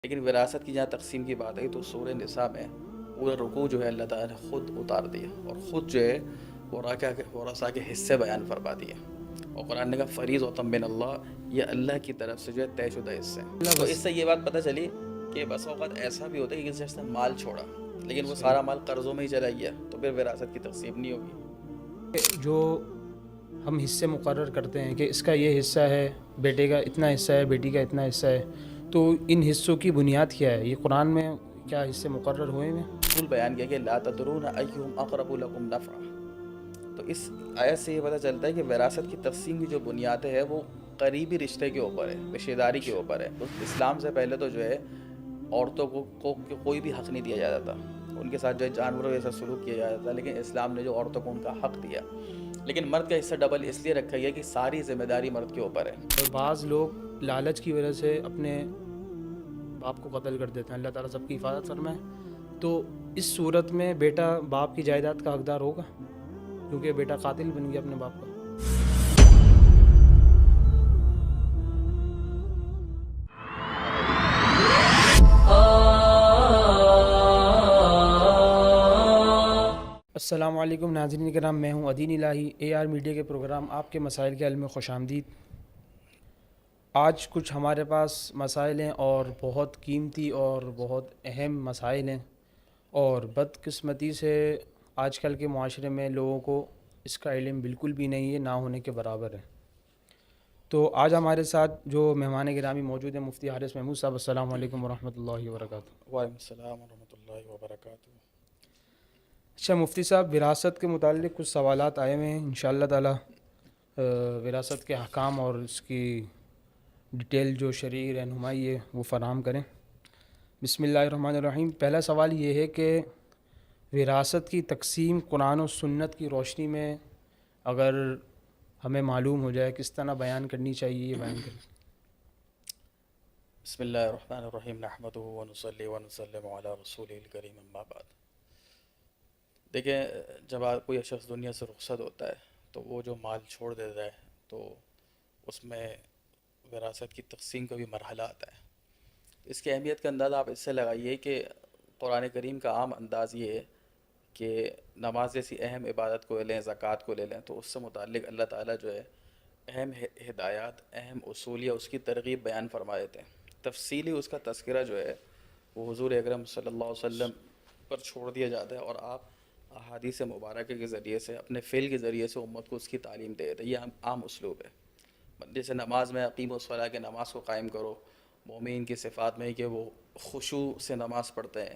لیکن وراثت کی جہاں تقسیم کی بات آئی تو سورہ نساء میں پورا رکوع جو ہے اللہ تعالیٰ نے خود اتار دیا اور خود جو ہے ورثہ کے حصے بیان فرما دیے، اور قرآن نے کہا فریض من اللہ، یہ اللہ کی طرف سے جو ہے طے شدہ حصے ہیں۔ اللہ تو اس بس سے یہ بات پتہ چلی کہ بس اوقات ایسا بھی ہوتا ہے کہ کسی شخص نے مال چھوڑا لیکن وہ صحیح سارا مال قرضوں میں ہی چلا گیا تو پھر وراثت کی تقسیم نہیں ہوگی۔ جو ہم حصے مقرر کرتے ہیں کہ اس کا یہ حصہ ہے، بیٹے کا اتنا حصہ ہے، بیٹی کا اتنا حصہ ہے، تو ان حصوں کی بنیاد کیا ہے؟ یہ قرآن میں کیا حصے مقرر ہوئے ہیں؟ اصول بیان کیا کہ لا تدرون ایہم اقرب لکم نفعا، تو اس آیت سے یہ پتہ چلتا ہے کہ وراثت کی تقسیم کی جو بنیاد ہے وہ قریبی رشتے کے اوپر ہے، رشتہ داری کے اوپر ہے۔ اسلام سے پہلے تو جو ہے عورتوں کو کوئی بھی حق نہیں دیا جاتا تھا، ان کے ساتھ جو ہے جانوروں جیسا سلوک کیا جاتا تھا، لیکن اسلام نے جو عورتوں کو ان کا حق دیا، لیکن مرد کا حصہ ڈبل اس لیے رکھا گیا کہ ساری ذمہ داری مرد کے اوپر ہے۔ اور بعض لوگ لالچ کی وجہ سے اپنے باپ کو قتل کر دیتے ہیں، اللہ تعالیٰ سب کی حفاظت فرمائے۔ تو اس صورت میں بیٹا باپ کی جائیداد کا حقدار ہوگا کیونکہ بیٹا قاتل بن گیا اپنے باپ کا۔ السلام علیکم ناظرین کرام، میں ہوں عدین الہی، اے آر میڈیا کے پروگرام آپ کے مسائل کے حل میں خوش آمدید۔ آج کچھ ہمارے پاس مسائل ہیں اور بہت قیمتی اور بہت اہم مسائل ہیں، اور بدقسمتی سے آج کل کے معاشرے میں لوگوں کو اس کا علم بالکل بھی نہیں ہے، نہ ہونے کے برابر ہے۔ تو آج ہمارے ساتھ جو مہمان گرامی موجود ہیں، مفتی حارث محمود صاحب، السلام علیکم ورحمۃ اللہ وبرکاتہ۔ وعلیکم السلام ورحمۃ اللہ وبرکاتہ۔ اچھا مفتی صاحب، وراثت کے متعلق کچھ سوالات آئے ہوئے ہیں، انشاءاللہ تعالی وراثت کے احکام اور اس کی ڈیٹیل جو شرعی رہنمائی ہے وہ فراہم کریں۔ بسم اللہ الرحمن الرحیم۔ پہلا سوال یہ ہے کہ وراثت کی تقسیم قرآن و سنت کی روشنی میں اگر ہمیں معلوم ہو جائے کس طرح بیان کرنی چاہیے، یہ بیان کریں۔ بسم اللہ الرحمن الرحیم، نحمدہ ونصلی ونسلم علی رسولہ الکریم، اما بعد۔ دیکھیں، جب کوئی شخص دنیا سے رخصت ہوتا ہے تو وہ جو مال چھوڑ دیتا ہے تو اس میں وراثت کی تقسیم کا بھی مرحلہ آتا ہے۔ اس کی اہمیت کا اندازہ آپ اس سے لگائیے کہ قرآن کریم کا عام انداز یہ ہے کہ نماز جیسی اہم عبادت کو لیں، زکوٰۃ کو لے لیں، تو اس سے متعلق اللہ تعالیٰ جو ہے اہم ہدایات، اہم اصول یا اس کی ترغیب بیان فرما دیتے ہیں۔ تفصیلی اس کا تذکرہ جو ہے وہ حضور اکرم صلی اللہ علیہ وسلم پر چھوڑ دیا جاتا ہے، اور آپ احادیث مبارکہ کے ذریعے سے، اپنے فعل کے ذریعے سے امت کو اس کی تعلیم دے دیتے ہیں۔ یہ عام اسلوب ہے۔ جیسے نماز میں اقیم الصلاۃ کہ نماز کو قائم کرو، مومن کی صفات میں کہ وہ خشوع سے نماز پڑھتے ہیں،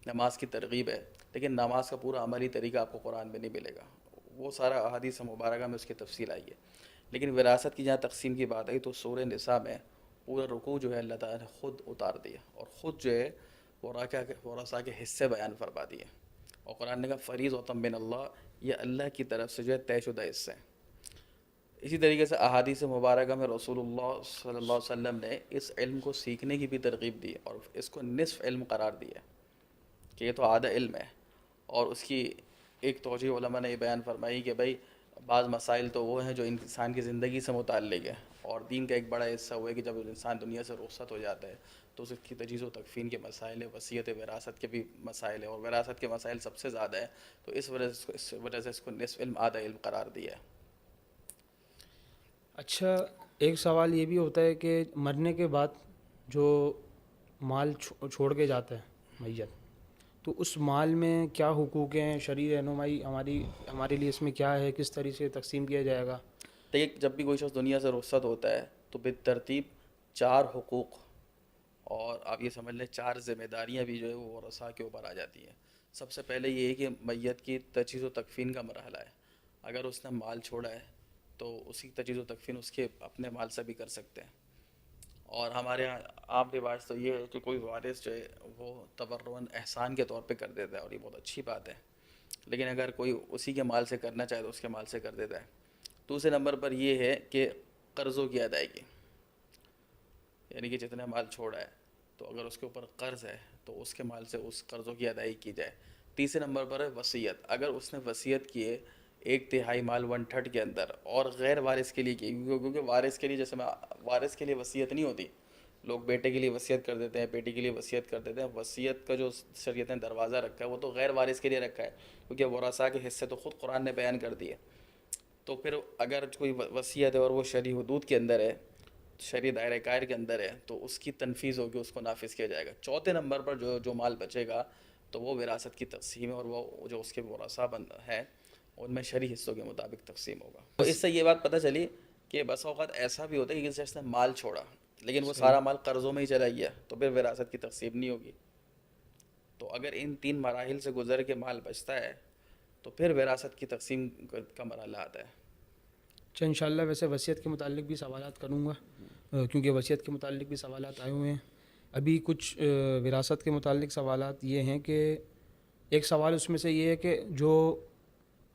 نماز کی ترغیب ہے، لیکن نماز کا پورا عملی طریقہ آپ کو قرآن میں نہیں ملے گا، وہ سارا احادیث مبارکہ میں اس کی تفصیل آئی ہے۔ لیکن وراثت کی جہاں تقسیم کی بات آئی تو سورہ نساء میں پورا رکوع جو ہے اللہ تعالیٰ نے خود اتار دیا اور خود جو ہے ورثہ کے حصے بیان فرما دیے، اور قرآن نے کہا فریض من اللہ، یہ اللہ کی طرف سے جو ہے طے شدہ حصے ہیں۔ اسی طریقے سے احادیث مبارکہ میں رسول اللہ صلی اللہ علیہ وسلم نے اس علم کو سیکھنے کی بھی ترغیب دی اور اس کو نصف علم قرار دیا کہ یہ تو آدھا علم ہے۔ اور اس کی ایک توجیہ علماء نے یہ بیان فرمائی کہ بھائی بعض مسائل تو وہ ہیں جو انسان کی زندگی سے متعلق ہے، اور دین کا ایک بڑا حصہ وہ ہے کہ جب انسان دنیا سے رخصت ہو جاتا ہے تو اس کی تجہیز و تکفین کے مسائل ہیں، وصیت وراثت کے بھی مسائل ہیں، اور وراثت کے مسائل سب سے زیادہ ہیں، تو اس وجہ سے اس کو نصف علم آدھا علم قرار دیا ہے۔ اچھا، ایک سوال یہ بھی ہوتا ہے کہ مرنے کے بعد جو مال چھوڑ کے جاتا ہے میت، تو اس مال میں کیا حقوق ہیں؟ شرعی رہنمائی ہمارے لیے اس میں کیا ہے؟ کس طریقے سے تقسیم کیا جائے گا؟ دیکھیے، جب بھی کوئی شخص دنیا سے رخصت ہوتا ہے تو بالترتیب 4 حقوق اور آپ یہ سمجھ لیں 4 ذمہ داریاں بھی جو ہے وہ ورثاء کے اوپر آ جاتی ہیں۔ سب سے پہلے یہ ہے کہ میت کی تجہیز و تکفین کا مرحلہ ہے۔ اگر اس نے مال چھوڑا ہے تو اس کی تجہیز و تکفین اس کے اپنے مال سے بھی کر سکتے ہیں، اور ہمارے یہاں عام رواج تو یہ ہے کہ کوئی وارث جو ہے وہ تبرعاً احسان کے طور پہ کر دیتا ہے، اور یہ بہت اچھی بات ہے، لیکن اگر کوئی اسی کے مال سے کرنا چاہے تو اس کے مال سے کر دیتا ہے۔ دوسرے نمبر پر یہ ہے کہ قرضوں کی ادائیگی، یعنی کہ جتنا مال چھوڑا ہے تو اگر اس کے اوپر قرض ہے تو اس کے مال سے اس قرضوں کی ادائیگی کی جائے۔ تیسرے نمبر پر ہے وصیت، اگر اس نے وصیت کی ہے 1/3 مال 1/3 کے اندر اور غیر وارث کے لیے کی، کیونکہ وارث کے لیے جیسے میں وارث کے لیے وصیت نہیں ہوتی، لوگ بیٹے کے لیے وصیت کر دیتے ہیں، بیٹی کے لیے وصیت کر دیتے ہیں. وصیت کا جو شریعت نے دروازہ رکھا ہے وہ تو غیر وارث کے لیے رکھا ہے، کیونکہ ورثاء کے حصے تو خود قرآن نے بیان کر دیے. تو پھر اگر کوئی وصیت ہے اور وہ شرعی حدود کے اندر ہے، شرعی دائرۂ کار کے اندر ہے، تو اس کی تنفیذ ہوگی، اس کو نافذ کیا جائے گا. چوتھے نمبر پر جو مال بچے گا تو وہ وراثت کی تقسیم ہے، اور وہ جو اس کے ورثاء ہیں ان میں شرعی حصوں کے مطابق تقسیم ہوگا. تو اس سے یہ بات پتہ چلی کہ بس اوقات ایسا بھی ہوتا ہے کہ کسی شخص نے مال چھوڑا لیکن وہ صحیح. سارا مال قرضوں میں ہی چلا گیا، تو پھر وراثت کی تقسیم نہیں ہوگی. تو اگر ان 3 مراحل سے گزر کے مال بچتا ہے تو پھر وراثت کی تقسیم کا مرحلہ آتا ہے. اچھا، انشاءاللہ ویسے وصیت کے متعلق بھی سوالات کروں گا، کیونکہ وصیت کے متعلق بھی سوالات آئے ہوئے ہیں. ابھی کچھ وراثت کے متعلق سوالات یہ ہیں کہ ایک سوال اس میں سے یہ ہے کہ جو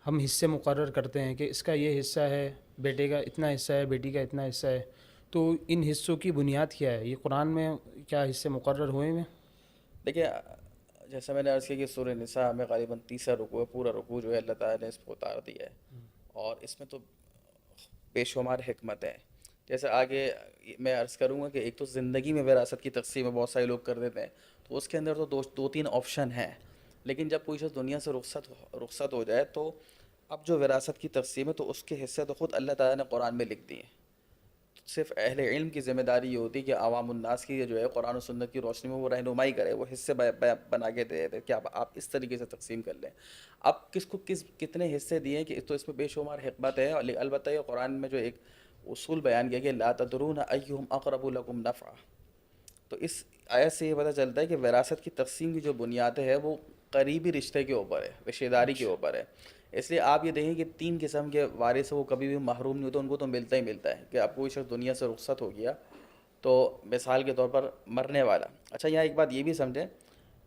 ہم حصے مقرر کرتے ہیں کہ اس کا یہ حصہ ہے، بیٹے کا اتنا حصہ ہے، بیٹی کا اتنا حصہ ہے، تو ان حصوں کی بنیاد کیا ہے؟ یہ قرآن میں کیا حصے مقرر ہوئے ہیں؟ دیکھیے، جیسا میں نے عرض کیا کہ سورہ نساء میں غالباً تیسرا رکوع ہے، پورا رکوع جو ہے اللہ تعالیٰ نے اس کو اتار دیا ہے، اور اس میں تو بے شمار حکمت ہیں. جیسے آگے میں عرض کروں گا کہ ایک تو زندگی میں وراثت کی تقسیم ہے، بہت سارے لوگ کر دیتے ہیں، تو اس کے اندر تو دو تین آپشن ہیں. لیکن جب کوئی شخص دنیا سے رخصت ہو جائے تو اب جو وراثت کی تقسیم ہے تو اس کے حصے تو خود اللہ تعالیٰ نے قرآن میں لکھ دیے. صرف اہل علم کی ذمہ داری یہ ہوتی ہے کہ عوام الناس کی جو ہے قرآن و سنت کی روشنی میں وہ رہنمائی کرے، وہ حصے بنا کے دے دے کہ آپ اس طریقے سے تقسیم کر لیں. اب کس کو کتنے حصے دیے کہ تو اس میں بے شمار حکمت ہے. البتہ یہ قرآن میں جو ایک اصول بیان کیا کہ لا تدرون ایہم اقرب لکم نفعا، تو اس آیت سے یہ پتہ چلتا ہے کہ وراثت کی تقسیم کی جو بنیاد ہے وہ قریبی رشتے کے اوپر ہے، رشتہ داری کے اوپر ہے. اس لیے آپ یہ دیکھیں کہ 3 قسم کے وارث وہ کبھی بھی محروم نہیں ہوتے، ان کو تو ملتا ہی ملتا ہے. کہ اب کوئی شخص دنیا سے رخصت ہو گیا تو مثال کے طور پر مرنے والا. اچھا، یہاں ایک بات یہ بھی سمجھیں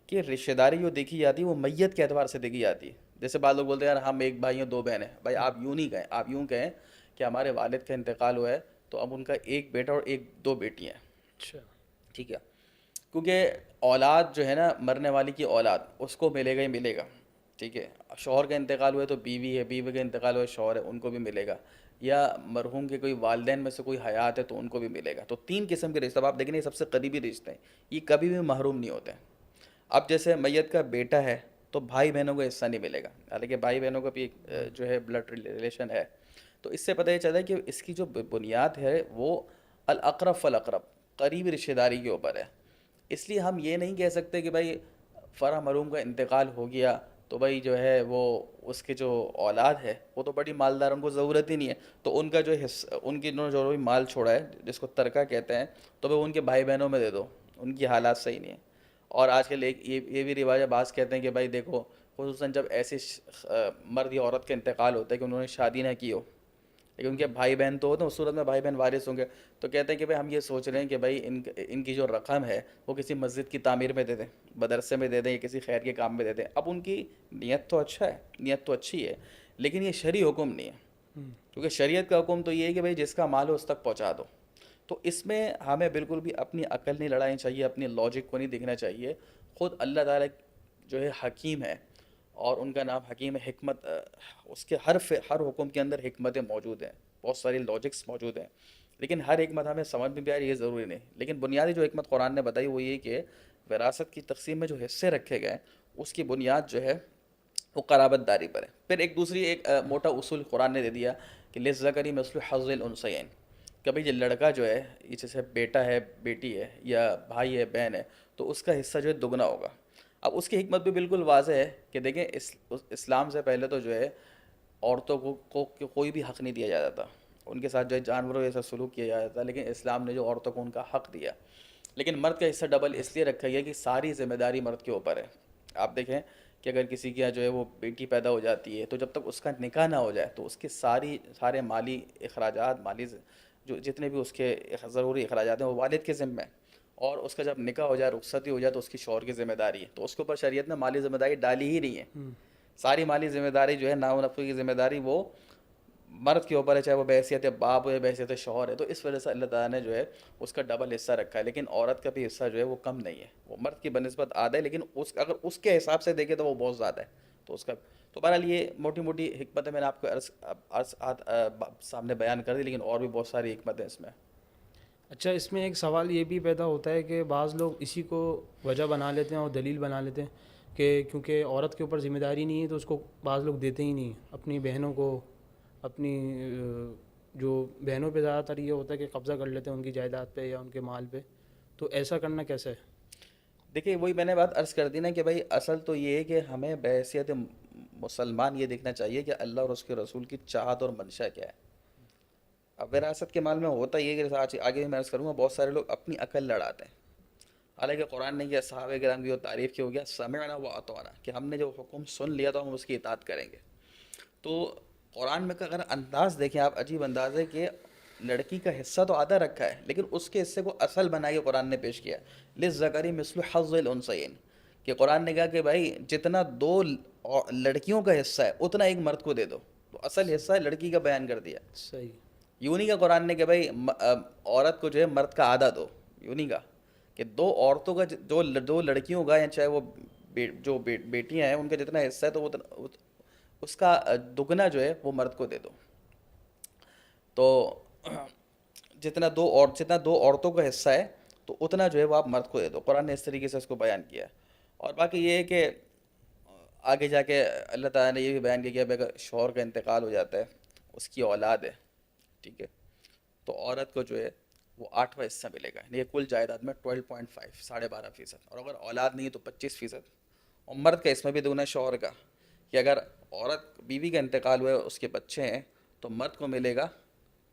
کہ رشتہ داری جو دیکھی جاتی ہے وہ میت کے اعتبار سے دیکھی جاتی ہے. جیسے بعض لوگ بولتے ہیں یار ہم ایک بھائی ہیں 2 بہنیں. بھائی آپ یوں نہیں کہیں، آپ یوں کہیں کہ ہمارے والد کا انتقال ہوا ہے تو اب ان کا ایک بیٹا اور 2 بیٹیاں ہیں. اچھا. ٹھیک ہے، کیونکہ اولاد جو ہے نا، مرنے والی کی اولاد اس کو ملے گا ہی ملے گا. ٹھیک ہے، شوہر کا انتقال ہوا ہے تو بیوی ہے، بیوی کا انتقال ہوا ہے شوہر ہے، ان کو بھی ملے گا. یا مرحوم کے کوئی والدین میں سے کوئی حیات ہے تو ان کو بھی ملے گا. تو 3 قسم کے رشتے. اب آپ دیکھیں یہ سب سے قریبی رشتے ہیں، یہ کبھی بھی محروم نہیں ہوتے ہیں. اب جیسے میت کا بیٹا ہے تو بھائی بہنوں کو حصہ نہیں ملے گا، حالانکہ بھائی بہنوں کا بھی ایک جو ہے بلڈ ریلیشن ہے. تو اس سے پتہ یہ چلتا ہے کہ اس کی جو بنیاد ہے وہ الاقرب فالاقرب، قریبی رشتہ داری کے اوپر ہے. اس لیے ہم یہ نہیں کہہ سکتے کہ بھائی فرا مرحوم کا انتقال ہو گیا تو بھائی جو ہے وہ اس کے جو اولاد ہے وہ تو بڑی مالدار، ان کو ضرورت ہی نہیں ہے، تو ان کا جو حصہ، ان کی جو بھی مال چھوڑا ہے جس کو ترکہ کہتے ہیں، تو بھائی ان کے بھائی بہنوں میں دے دو، ان کی حالات صحیح نہیں ہیں. اور آج کل ایک یہ بھی رواج ہے، بعض کہتے ہیں کہ بھائی دیکھو، خصوصاً جب ایسے مرد یا عورت کا انتقال ہوتا ہے کہ انہوں نے شادی نہ کی ہو لیکن ان کے بھائی بہن تو ہوتے ہیں، اس صورت میں بھائی بہن وارث ہوں گے، تو کہتے ہیں کہ بھائی ہم یہ سوچ رہے ہیں کہ بھائی ان کی جو رقم ہے وہ کسی مسجد کی تعمیر میں دے دیں، مدرسے میں دے دیں، یا کسی خیر کے کام میں دے دیں. اب ان کی نیت تو اچھا ہے، نیت تو اچھی ہے، لیکن یہ شرعی حکم نہیں ہے. کیونکہ شریعت کا حکم تو یہ ہے کہ بھائی جس کا مال ہو اس تک پہنچا دو. تو اس میں ہمیں بالکل بھی اپنی عقل نہیں لڑانی چاہیے، اپنی لاجک کو نہیں دیکھنا چاہیے. خود اللہ تعالیٰ جو ہے حکیم ہے، اور ان کا نام حکیم ہے. حکمت اس کے ہر حکم کے اندر حکمتیں موجود ہیں، بہت ساری لاجکس موجود ہیں، لیکن ہر حکمت ہمیں سمجھ میں بھی آ رہی ہے یہ ضروری نہیں. لیکن بنیادی جو حکمت قرآن نے بتائی وہ یہ کہ وراثت کی تقسیم میں جو حصے رکھے گئے اس کی بنیاد جو ہے وہ قرابت داری پر ہے. پھر ایک دوسری ایک موٹا اصول قرآن نے دے دیا کہ للذکر مثل حظ الانثیین. کبھی یہ لڑکا جو ہے، یہ جیسے بیٹا ہے، بیٹی ہے، یا بھائی ہے، بہن ہے، تو اس کا حصہ جو ہے دگنا ہوگا. اب اس کی حکمت بھی بالکل واضح ہے کہ دیکھیں اسلام سے پہلے تو جو ہے عورتوں کو کوئی بھی حق نہیں دیا جاتا تھا، ان کے ساتھ جو ہے جانوروں جیسا سلوک کیا جاتا تھا. لیکن اسلام نے جو عورتوں کو ان کا حق دیا، لیکن مرد کا حصہ ڈبل اس لیے رکھا گیا کہ ساری ذمہ داری مرد کے اوپر ہے. آپ دیکھیں کہ اگر کسی کے یہاں جو ہے وہ بیٹی پیدا ہو جاتی ہے تو جب تک اس کا نکاح نہ ہو جائے تو اس کے سارے مالی اخراجات، جو جتنے بھی اس کے ضروری اخراجات ہیں وہ والد کے ذمہ ہیں. اور اس کا جب نکاح ہو جائے، رخصتی ہو جائے، تو اس کی شوہر کی ذمہ داری ہے. تو اس کے اوپر شریعت نے مالی ذمہ داری ڈالی ہی نہیں ہے. ساری مالی ذمہ داری جو ہے، نام و نفقے کی ذمہ داری، وہ مرد کے اوپر ہے، چاہے وہ بحیثیت باپ ہو یا بحیثیت شوہر ہے. تو اس وجہ سے اللہ تعالیٰ نے جو ہے اس کا ڈبل حصہ رکھا ہے. لیکن عورت کا بھی حصہ جو ہے وہ کم نہیں ہے، وہ مرد کی بنسبت آدھا ہے، لیکن اگر اس کے حساب سے دیکھیں تو وہ بہت زیادہ ہے. تو اس کا تو بہرحال یہ موٹی موٹی حکمتیں میں نے آپ کو سامنے بیان کر دی، لیکن اور بھی بہت ساری حکمتیں اس میں. اچھا، اس میں ایک سوال یہ بھی پیدا ہوتا ہے کہ بعض لوگ اسی کو وجہ بنا لیتے ہیں اور دلیل بنا لیتے ہیں کہ کیونکہ عورت کے اوپر ذمہ داری نہیں ہے تو اس کو بعض لوگ دیتے ہی نہیں ہیں اپنی بہنوں کو، اپنی جو بہنوں پہ زیادہ تر یہ ہوتا ہے کہ قبضہ کر لیتے ہیں ان کی جائیداد پہ یا ان کے مال پہ، تو ایسا کرنا کیسا ہے؟ دیکھیے وہی میں نے بات عرض کر دی نا کہ بھائی اصل تو یہ ہے کہ ہمیں بحیثیت مسلمان یہ دیکھنا چاہیے کہ اللہ اور اس کے رسول کی چاہت اور منشا کیا ہے. اب وراثت کے مال میں ہوتا یہ ہے کہ آگے بھی میں عرض کروں گا بہت سارے لوگ اپنی عقل لڑاتے ہیں. حالانکہ قرآن نے کیا صحابہ کرام کی جو تعریف کی ہو گیا سمعنا و اطعنا کہ ہم نے جو حکم سن لیا تو ہم اس کی اطاعت کریں گے. تو قرآن میں کا اگر انداز دیکھیں آپ عجیب انداز ہے کہ لڑکی کا حصہ تو آدھا رکھا ہے لیکن اس کے حصے کو اصل بنا کے قرآن نے پیش کیا للذکر مثل حظ الانثیین کہ قرآن نے کہا کہ بھائی جتنا دو لڑکیوں کا حصہ ہے اتنا ایک مرد کو دے دو. تو اصل حصہ لڑکی کا بیان کر دیا. صحیح. یوں نہیں کا قرآن نے کہ بھائی عورت کو جو ہے مرد کا آدھا دو. یوں نہیں کا کہ دو عورتوں کا جو دو لڑکیوں کا یا چاہے وہ جو بیٹیاں ہیں ان کا جتنا حصہ ہے تو وہ اس کا دگنا جو ہے وہ مرد کو دے دو. تو جتنا دو عورتوں کا حصہ ہے تو اتنا جو ہے وہ آپ مرد کو دے دو. قرآن نے اس طریقے سے اس کو بیان کیا ہے. اور باقی یہ ہے کہ آگے جا کے اللہ تعالیٰ نے یہ بھی بیان کیا کہ اگر شوہر کا انتقال ہو جاتا ہے اس کی اولاد ہے ٹھیک ہے تو عورت کو جو ہے وہ 8واں حصہ ملے گا. یعنی کل جائیداد میں 12.5 12.5%. اور اگر اولاد نہیں ہے تو 25%. اور مرد کا اس میں بھی دگنا شوہر کا کہ اگر عورت بیوی کا انتقال ہوا ہے اس کے بچے ہیں تو مرد کو ملے گا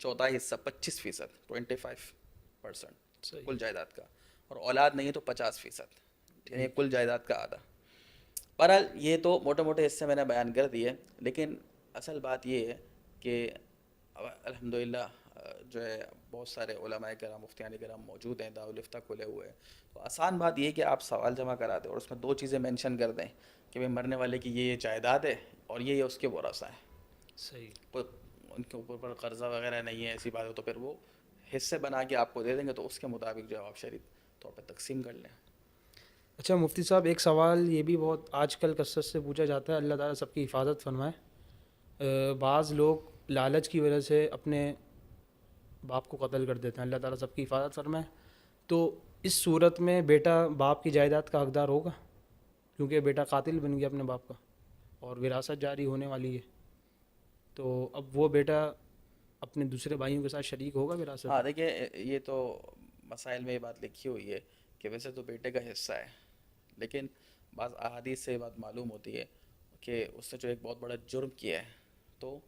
1/4 حصہ 25%. 25% صحیح. کل جائیداد کا. اور اولاد نہیں ہے تو 50%. یعنی کل جائیداد کا آدھا. بہرحال یہ تو موٹے موٹے حصے میں نے بیان کر دیے لیکن اصل بات یہ ہے کہ الحمدللہ جو ہے بہت سارے علماء کرام مفتیان کرام موجود ہیں دارالفتہ کھلے ہوئے ہیں. تو آسان بات یہ ہے کہ آپ سوال جمع کرا دیں اور اس میں 2 چیزیں مینشن کر دیں کہ بھائی مرنے والے کی یہ جائیداد ہے اور یہ اس کے ورثہ ہیں. صحیح. ان کے اوپر پر قرضہ وغیرہ نہیں ہے ایسی بات ہو تو پھر وہ حصے بنا کے آپ کو دے دیں گے تو اس کے مطابق جو ہے آپ شریک طور پہ تقسیم کر لیں. اچھا مفتی صاحب، ایک سوال یہ بھی بہت آج کل کثرت سے پوچھا جاتا ہے، اللہ تعالیٰ سب کی حفاظت فرمائے، بعض لوگ لالچ کی وجہ سے اپنے باپ کو قتل کر دیتے ہیں، اللہ تعالیٰ سب کی حفاظت فرمائے. تو اس صورت میں بیٹا باپ کی جائیداد کا حقدار ہوگا کیونکہ بیٹا قاتل بن گیا اپنے باپ کا اور وراثت جاری ہونے والی ہے، تو اب وہ بیٹا اپنے دوسرے بھائیوں کے ساتھ شریک ہوگا وراثت؟ ہاں دیکھیے یہ تو مسائل میں یہ بات لکھی ہوئی ہے کہ ویسے تو بیٹے کا حصہ ہے لیکن بعض احادیث سے یہ بات معلوم ہوتی ہے کہ اس نے جو ایک بہت بڑا جرم کیا ہے تو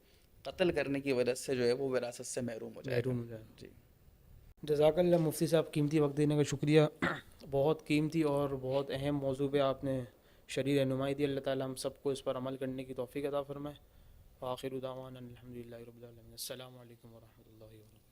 قتل کرنے کی وجہ سے جو ہے وہ وراثت سے محروم ہو جائے گا. جی جزاک اللہ مفتی صاحب، قیمتی وقت دینے کا شکریہ. بہت قیمتی اور بہت اہم موضوع پہ آپ نے شرعی رہنمائی دی. اللہ تعالیٰ ہم سب کو اس پر عمل کرنے کی توفیق عطا فرمائے. وآخر دعوانا الحمدللہ رب العالمین. السلام علیکم ورحمۃ اللہ وبرکاتہ.